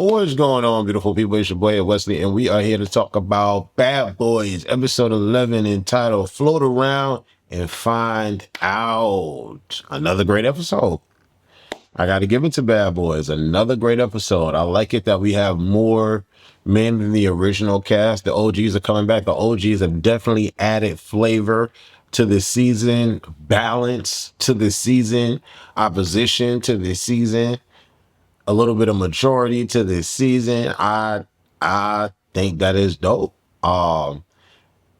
What's going on, beautiful people? It's your boy Wesley, and we are here to talk about Bad Boys, episode 11, entitled Float Around and Find Out. Another great episode. I got to give it to Bad Boys. Another great episode. I like it that we have more men than the original cast. The OGs are coming back. The OGs have definitely added flavor to the season, balance to the season, opposition to the season, a little bit of maturity to this season. I think that is dope.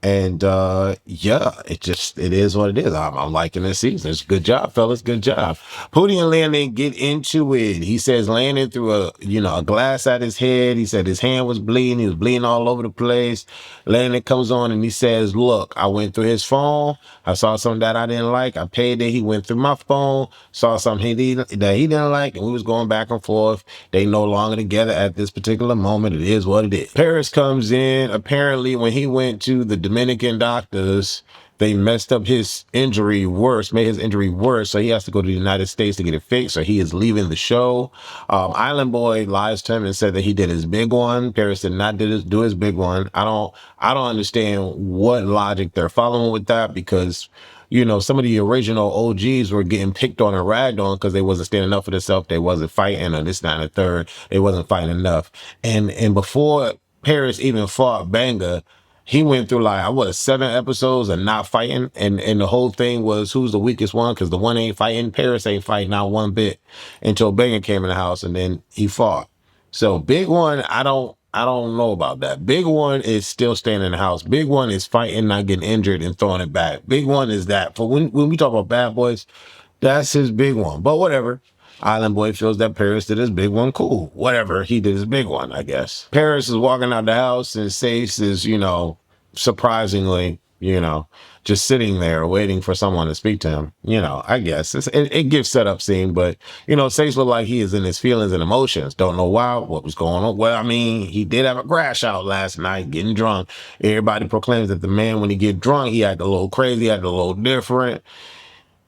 And yeah, it is what it is. I'm liking this season. It's good job, fellas. Good job. Pootie and Landon get into it. He says Landon threw a glass at his head. He said his hand was bleeding. He was bleeding all over the place. Landon comes on and he says, look, I went through his phone. I saw something that I didn't like. I paid it. He went through my phone, saw something that he didn't like, and we was going back and forth. They no longer together at this particular moment. It is what it is. Paris comes in. Apparently, when he went to the Dominican doctors, they messed up his injury worse, made his injury worse. So he has to go to the United States to get it fixed. So he is leaving the show. Island Boy lies to him and said that he did his big one. Paris did not do his big one. I don't understand what logic they're following with that, because some of the original OGs were getting picked on and ragged on because they wasn't standing up for themselves. They wasn't fighting, or this, that, and the third. They wasn't fighting enough. And before Paris even fought Banga, he went through like 7 episodes of not fighting, and the whole thing was who's the weakest one, because the one ain't fighting. Paris ain't fighting not one bit until Banga came in the house, and then he fought. So Big One, I don't know about that. Big One is still staying in the house. Big One is fighting, not getting injured, and throwing it back. Big One is that. For when we talk about Bad Boys, that's his big one. But whatever. Island Boy feels that Paris did his big one. Cool. Whatever. He did his big one, I guess. Paris is walking out the house, and Sace is, surprisingly, just sitting there waiting for someone to speak to him. I guess it gives setup scene, but Sace looked like he is in his feelings and emotions. Don't know why, what was going on. Well, I mean, he did have a crash out last night, getting drunk. Everybody proclaims that the man, when he get drunk, he act a little crazy, act a little different.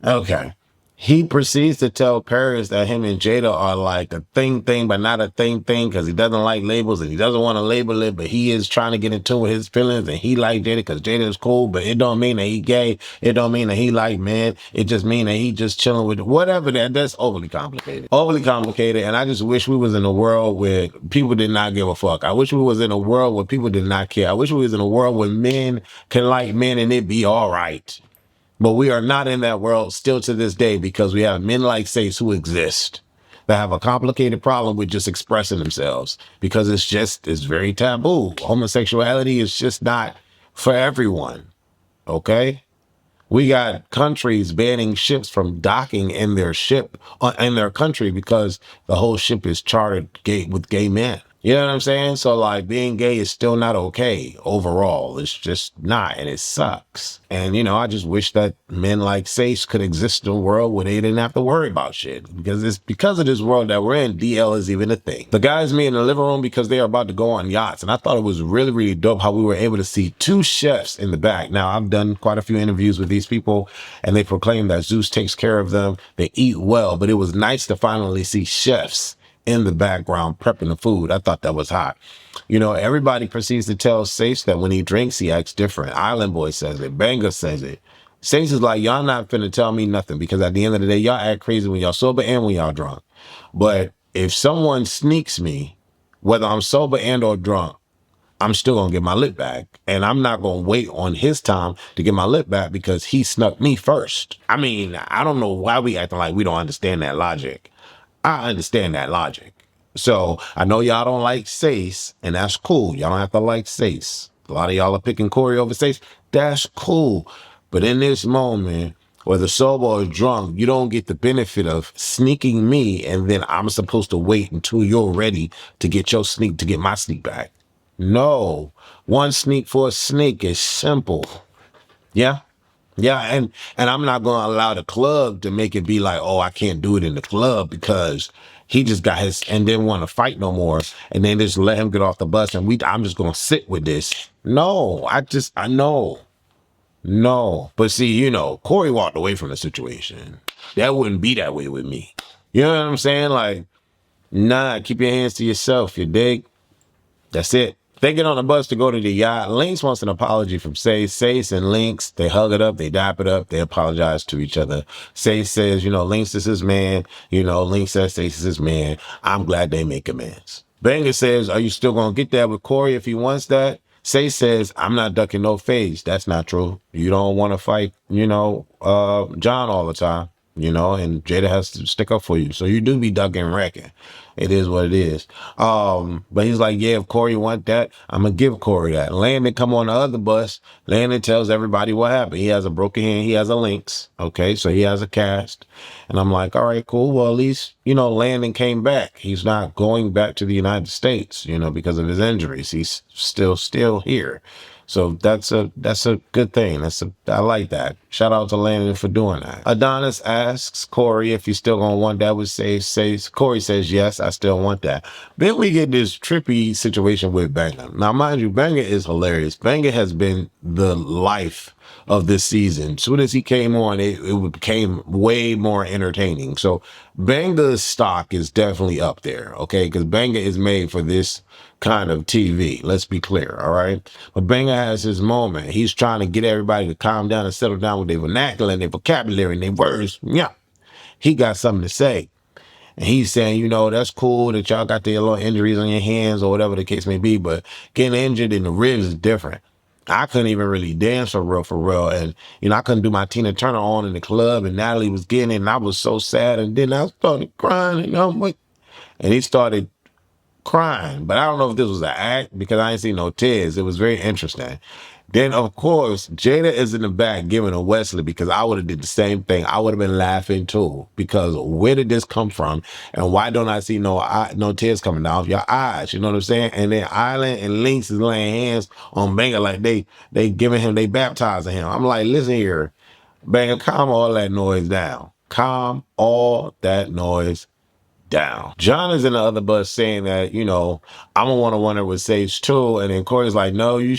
Okay. He proceeds to tell Paris that him and Jada are like a thing, but not a thing, because he doesn't like labels and he doesn't want to label it, but he is trying to get into with his feelings, and he like Jada because Jada is cool, but it don't mean that he gay. It don't mean that he like men. It just mean that he just chilling with whatever. That's overly complicated. Overly complicated, and I just wish we was in a world where people did not give a fuck. I wish we was in a world where people did not care. I wish we was in a world where men can like men and it be all right. But we are not in that world still to this day, because we have men like Sace who exist that have a complicated problem with just expressing themselves, because it's very taboo. Homosexuality is just not for everyone. Okay? We got countries banning ships from docking in their country because the whole ship is chartered with gay men. You know what I'm saying? So like being gay is still not okay overall. It's just not, and it sucks. And I just wish that men like Sace could exist in a world where they didn't have to worry about shit. Because it's because of this world that we're in, DL is even a thing. The guys meet in the living room because they are about to go on yachts. And I thought it was really, really dope how we were able to see 2 chefs in the back. Now, I've done quite a few interviews with these people, and they proclaim that Zeus takes care of them. They eat well, but it was nice to finally see chefs in the background prepping the food. I thought that was hot. Everybody proceeds to tell Sace that when he drinks, he acts different. Island Boy says it. Banga says it. Sace is like, y'all not finna tell me nothing, because at the end of the day, y'all act crazy when y'all sober and when y'all drunk. But if someone sneaks me, whether I'm sober and or drunk, I'm still gonna get my lip back. And I'm not gonna wait on his time to get my lip back because he snuck me first. I mean, I don't know why we acting like we don't understand that logic. I understand that logic. So I know y'all don't like Sace, and that's cool. Y'all don't have to like Sace. A lot of y'all are picking Corey over Sace. That's cool. But in this moment, whether sober or drunk, you don't get the benefit of sneaking me, and then I'm supposed to wait until you're ready to get my sneak back. No. One sneak for a sneak is simple. Yeah. Yeah, and I'm not going to allow the club to make it be like, oh, I can't do it in the club because he just got his and didn't want to fight no more, and then just let him get off the bus, and I'm just going to sit with this. No, I know. No. But see, Corey walked away from the situation. That wouldn't be that way with me. You know what I'm saying? Like, Nah, keep your hands to yourself, you dig? That's it. They get on the bus to go to the yacht. Lynx wants an apology from Sace. Sace and Lynx, they hug it up, they dap it up, they apologize to each other. Sace says, Lynx is his man. Lynx says Sace is his man. I'm glad they make amends. Banger says, are you still going to get that with Corey if he wants that? Sace says, I'm not ducking no phase. That's not true. You don't want to fight, John all the time, and Jada has to stick up for you. So you do be ducking and wrecking. It is what it is. But he's like, yeah, if Corey want that, I'm gonna give Corey that. Landon come on the other bus. Landon tells everybody what happened. He has a broken hand. He has a Lynx. Okay, so he has a cast. And I'm like, all right, cool. Well, at least, Landon came back. He's not going back to the United States, because of his injuries. He's still here. So that's a good thing. I like that. Shout out to Landon for doing that. Adonis asks Corey if he's still gonna want that with Sace. Corey says yes, I still want that. Then we get this trippy situation with Banger. Now, mind you, Banger is hilarious. Banger has been the life of this season. As soon as he came on, it became way more entertaining. So Banger's stock is definitely up there, okay? Because Banger is made for this kind of TV. Let's be clear, all right? But Banger has his moment. He's trying to get everybody to calm down and settle down with their vernacular and their vocabulary and their words. Yeah, he got something to say. And he's saying, that's cool that y'all got the little injuries on your hands or whatever the case may be, but getting injured in the ribs is different. I couldn't even really dance for real. And, I couldn't do my Tina Turner on in the club and Natalie was getting it and I was so sad. And then I started crying and I'm like, and he started crying. But I don't know if this was an act because I ain't seen no tears. It was very interesting. Then, of course, Jada is in the back giving a Wesley because I would have did the same thing. I would have been laughing too because where did this come from? And why don't I see no tears coming down your eyes? You know what I'm saying? And then Island and Lynx is laying hands on Banger like they giving him, they baptizing him. I'm like, listen here, Banger, calm all that noise down. Calm all that noise down. John is in the other bus saying that, I'm a one-on-one with Sage too. And then Corey's like, no, you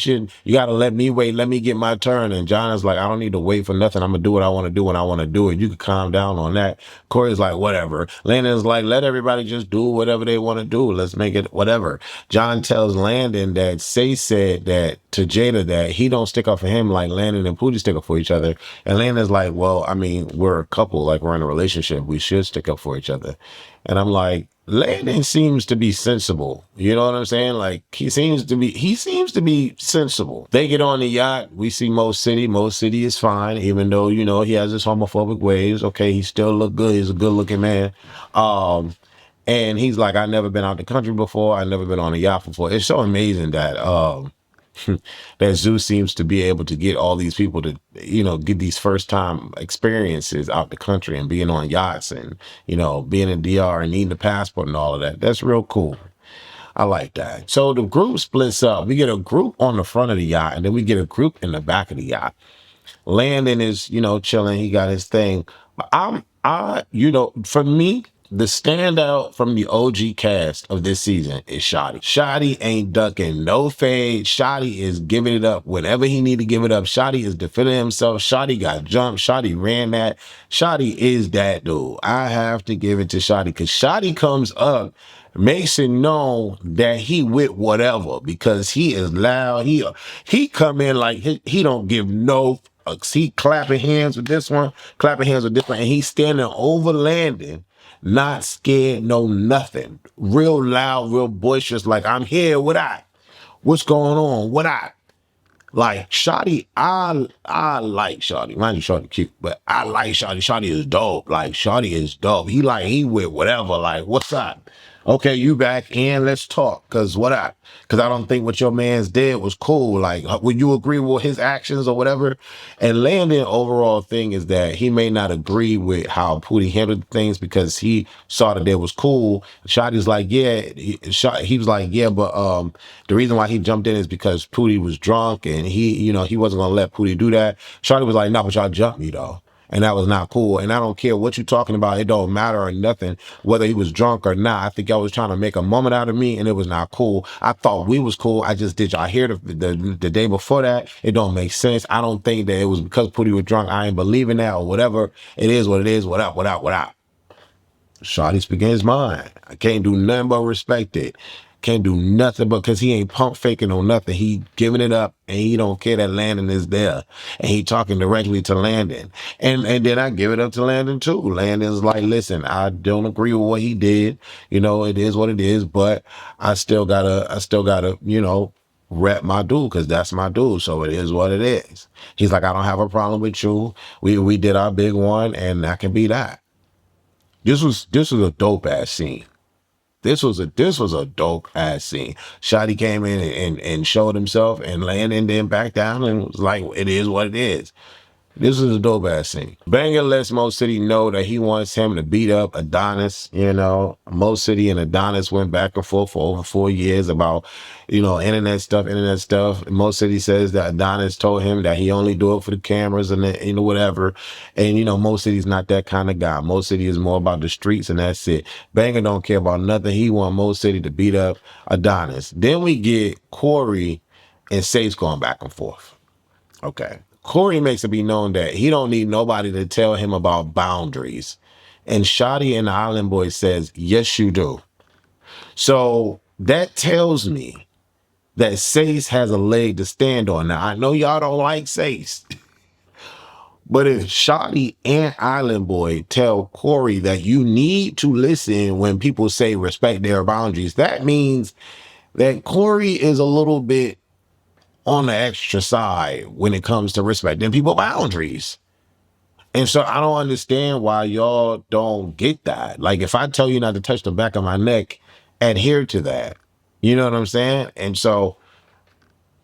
got to let me wait. Let me get my turn. And John is like, I don't need to wait for nothing. I'm going to do what I want to do when I want to do it. You can calm down on that. Corey's like, whatever. Landon's like, let everybody just do whatever they want to do. Let's make it whatever. John tells Landon that Say said that to Jada that he don't stick up for him like Landon and Pootie stick up for each other. And Landon's like, well, I mean, we're a couple, like we're in a relationship. We should stick up for each other. And I'm like, Landon seems to be sensible. You know what I'm saying? Like he seems to be sensible. They get on the yacht. We see Mo City. Mo City is fine, even though, he has his homophobic ways. Okay, he still look good. He's a good looking man. And he's like, I've never been out the country before. I've never been on a yacht before. It's so amazing that that Zeus seems to be able to get all these people to, get these first time experiences out the country and being on yachts and, being in DR and needing the passport and all of that. That's real cool. I like that. So the group splits up. We get a group on the front of the yacht and then we get a group in the back of the yacht. Landon is, chilling. He got his thing. But for me, the standout from the OG cast of this season is Shotty. Shotty ain't ducking no fade. Shotty is giving it up whenever he need to give it up. Shotty is defending himself. Shotty got jumped. Shotty ran that. Shotty is that dude. I have to give it to Shotty because Shotty comes up, makes it known that he with whatever because he is loud. He come in like he don't give no fucks. He clapping hands with this one, clapping hands with this one, and he's standing over Landon, not scared, no nothing. Real loud, real boisterous, like I'm here, what I? What's going on? What I? Like Shotty, I like Shotty. Mind you, Shotty cute, but I like Shotty. Shotty is dope. Like Shotty is dope. He with whatever. Like, what's up? Okay, you back in, let's talk. Cause cause I don't think what your man's did was cool. Like, would you agree with his actions or whatever? And Landon overall thing is that he may not agree with how Pootie handled things because he saw that it was cool. Shotty's like, yeah, he was like, yeah, but the reason why he jumped in is because Pootie was drunk and he wasn't gonna let Pootie do that. Shotty was like, no, but y'all jumped me though. And that was not cool. And I don't care what you're talking about. It don't matter or nothing, whether he was drunk or not. I think y'all was trying to make a moment out of me and it was not cool. I thought we was cool. I just did y'all hear the day before that. It don't make sense. I don't think that it was because Pootie was drunk. I ain't believing that or whatever. It is what it is. What up? Shawty speaking his mind. I can't do nothing but respect it. Can't do nothing but because he ain't pump faking on nothing. He giving it up and he don't care that Landon is there. And he talking directly to Landon. And then I give it up to Landon too. Landon's like, listen, I don't agree with what he did. You know, it is what it is, but I still gotta, rep my dude because that's my dude. So it is what it is. He's like, I don't have a problem with you. We did our big one and that can be that. This was a dope ass scene. This was a dope ass scene. Shotty came in and showed himself and Landon then back down and was like, it is what it is. This is a dope ass scene. Banger lets Mo City know that he wants him to beat up Adonis. Mo City and Adonis went back and forth for over 4 years about, internet stuff. Mo City says that Adonis told him that he only do it for the cameras and whatever. And, Mo City's not that kind of guy. Mo City is more about the streets and that's it. Banger don't care about nothing. He want Mo City to beat up Adonis. Then we get Corey and Sace going back and forth. Okay. Corey makes it be known that he don't need nobody to tell him about boundaries. And Shotty and the Island Boy says, yes, you do. So that tells me that Sace has a leg to stand on. Now, I know y'all don't like Sace, but if Shotty and Island Boy tell Corey that you need to listen when people say respect their boundaries, that means that Corey is a little bit on the extra side when it comes to respecting people's boundaries. And so I don't understand why y'all don't get that. Like if I tell you not to touch the back of my neck, adhere to that. You know what I'm saying? And so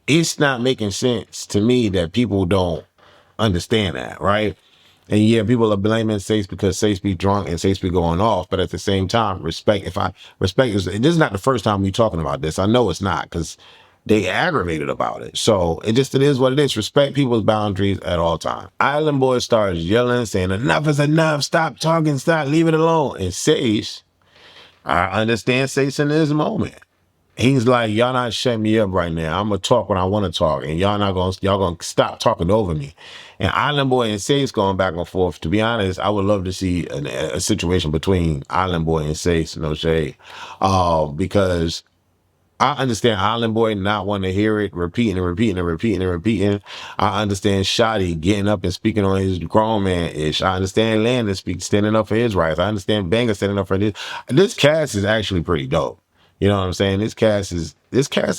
it's not making sense to me that people don't understand that, right? And yeah, people are blaming Sace because Sace be drunk and Sace be going off. But at the same time, respect is, this is not the first time we talking about this. I know it's not because they aggravated about it. So it is what it is. Respect people's boundaries at all times. Island Boy starts yelling, saying, enough is enough. Stop talking. Stop. Leave it alone. And Sace, I understand Sace in this moment. He's like, y'all not shutting me up right now. I'm gonna talk when I want to talk, and y'all gonna stop talking over me. And Island Boy and Sace going back and forth. To be honest, I would love to see a situation between Island Boy and Sace, no shade, because I understand Island Boy not wanting to hear it, repeating and repeating and repeating and repeating. I understand Shotty getting up and speaking on his grown man ish. I understand Landon standing up for his rights. I understand Banger standing up for this. This cast is actually pretty dope. You know what I'm saying? This cast is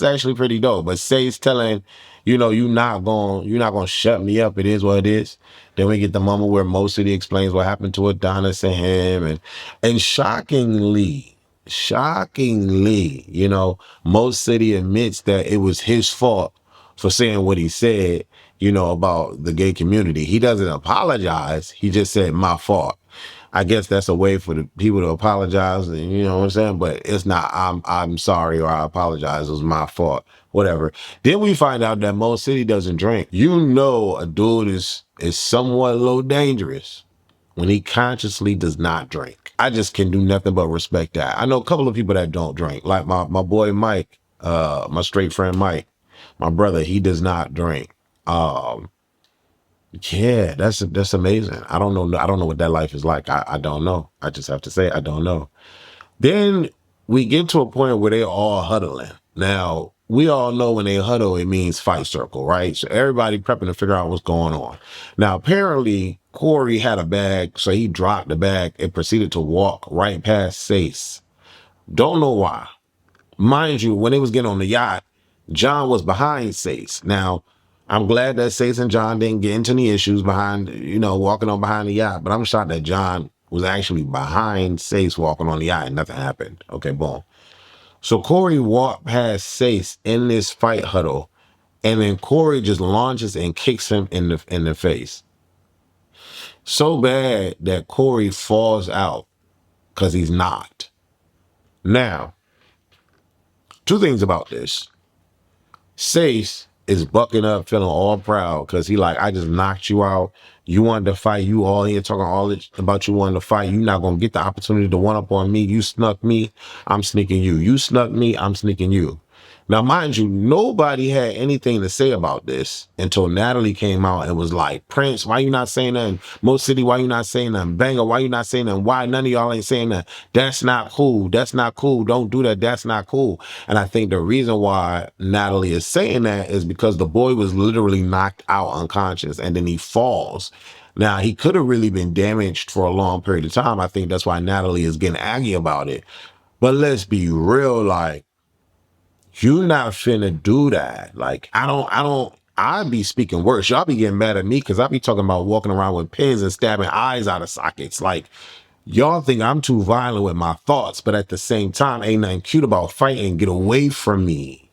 actually pretty dope. But Say's telling, you're not gonna shut me up. It is what it is. Then we get the moment where Mo City explains what happened to Adonis and him, and shockingly, Mo City admits that it was his fault for saying what he said, about the gay community. He doesn't apologize. He just said my fault. I guess that's a way for the people to apologize, and you know what I'm saying? But it's not, I'm sorry or I apologize. It was my fault. Whatever. Then we find out that Mo City doesn't drink. A dude is somewhat a little dangerous when he consciously does not drink. I just can do nothing but respect that. I know a couple of people that don't drink, like my boy Mike, my straight friend Mike, my brother. He does not drink. Yeah, that's amazing. I don't know. I don't know what that life is like. I don't know. I just have to say I don't know. Then we get to a point where they're all huddling. Now, we all know when they huddle, it means fight circle, right? So everybody prepping to figure out what's going on. Now, apparently, Corey had a bag, so he dropped the bag and proceeded to walk right past Sace. Don't know why. Mind you, when they was getting on the yacht, John was behind Sace. Now, I'm glad that Sace and John didn't get into any issues behind, walking on behind the yacht, but I'm shocked that John was actually behind Sace walking on the yacht and nothing happened. Okay, boom. So Corey walked past Sace in this fight huddle, and then Corey just launches and kicks him in the face. So bad that Corey falls out because he's not. Now, two things about this. Sace is bucking up, feeling all proud because he like, I just knocked you out. You wanted to fight. You all here talking all this about you wanting to fight. You're not going to get the opportunity to one up on me. You snuck me. I'm sneaking you. You snuck me. I'm sneaking you. Now, mind you, nobody had anything to say about this until Natalie came out and was like, Prince, why you not saying nothing? Mo City, why you not saying nothing? Banger, why you not saying nothing? Why none of y'all ain't saying that? That's not cool. That's not cool. Don't do that. That's not cool. And I think the reason why Natalie is saying that is because the boy was literally knocked out unconscious and then he falls. Now, he could have really been damaged for a long period of time. I think that's why Natalie is getting aggy about it. But let's be real, like, you not finna do that. Like, I be speaking worse. Y'all be getting mad at me because I be talking about walking around with pins and stabbing eyes out of sockets. Like, y'all think I'm too violent with my thoughts, but at the same time, ain't nothing cute about fighting. Get away from me.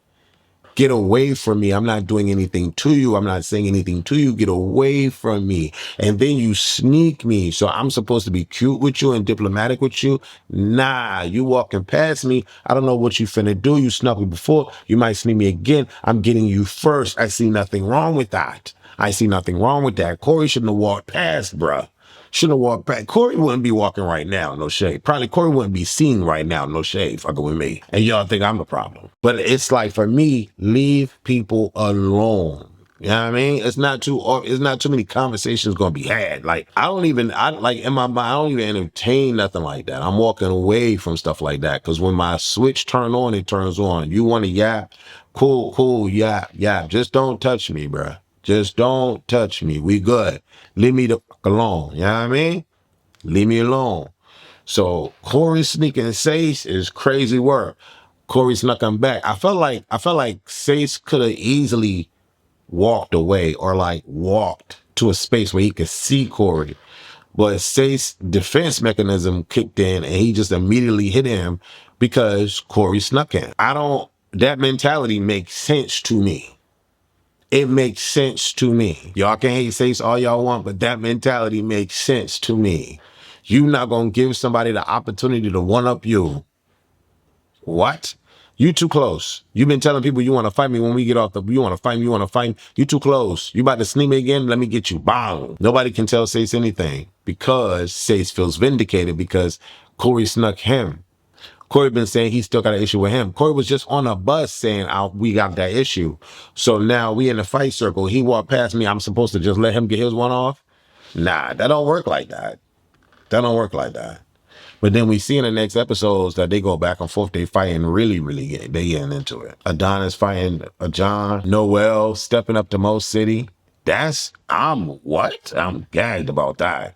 Get away from me. I'm not doing anything to you. I'm not saying anything to you. Get away from me. And then you sneak me. So I'm supposed to be cute with you and diplomatic with you. Nah, you walking past me. I don't know what you finna do. You snuck me before. You might sneak me again. I'm getting you first. I see nothing wrong with that. I see nothing wrong with that. Corey shouldn't have walked past, bruh. Shouldn't have walked past. Corey wouldn't be walking right now, no shade. Probably Corey wouldn't be seen right now, no shade, fucking with me. And y'all think I'm the problem. But it's like, for me, leave people alone. You know what I mean? It's not too many conversations gonna be had. Like, I like in my mind, I don't even entertain nothing like that. I'm walking away from stuff like that. Cause when my switch turn on, it turns on. You want to yap? Cool, yap. Just don't touch me, bruh. Just don't touch me. We good. Leave me the fuck alone. You know what I mean? Leave me alone. So Corey sneaking Sace is crazy work. Corey snuck him back. I felt like Sace could have easily walked away or like walked to a space where he could see Corey. But Sace's defense mechanism kicked in and he just immediately hit him because Corey snuck him. That mentality makes sense to me. It makes sense to me. Y'all can hate Sace all y'all want, but that mentality makes sense to me. You not gonna give somebody the opportunity to one up you. What? You too close. You've been telling people you want to fight me when we get off you want to fight me, you want to fight me. You too close. You about to sneak me again? Let me get you. Bang. Nobody can tell Sace anything because Sace feels vindicated because Corey snuck him. Corey been saying he still got an issue with him. Corey was just on a bus saying, we got that issue. So now we in the fight circle. He walked past me. I'm supposed to just let him get his one off? Nah, that don't work like that. That don't work like that. But then we see in the next episodes that they go back and forth. They fighting really they getting into it. Adonis fighting John. Noel stepping up to Mo City. I'm gagged about that.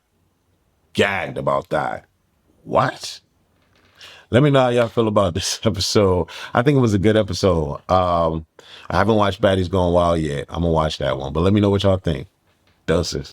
Gagged about that. What? Let me know how y'all feel about this episode. I think it was a good episode. I haven't watched Baddies Gone Wild yet. I'm gonna watch that one. But let me know what y'all think. Doses.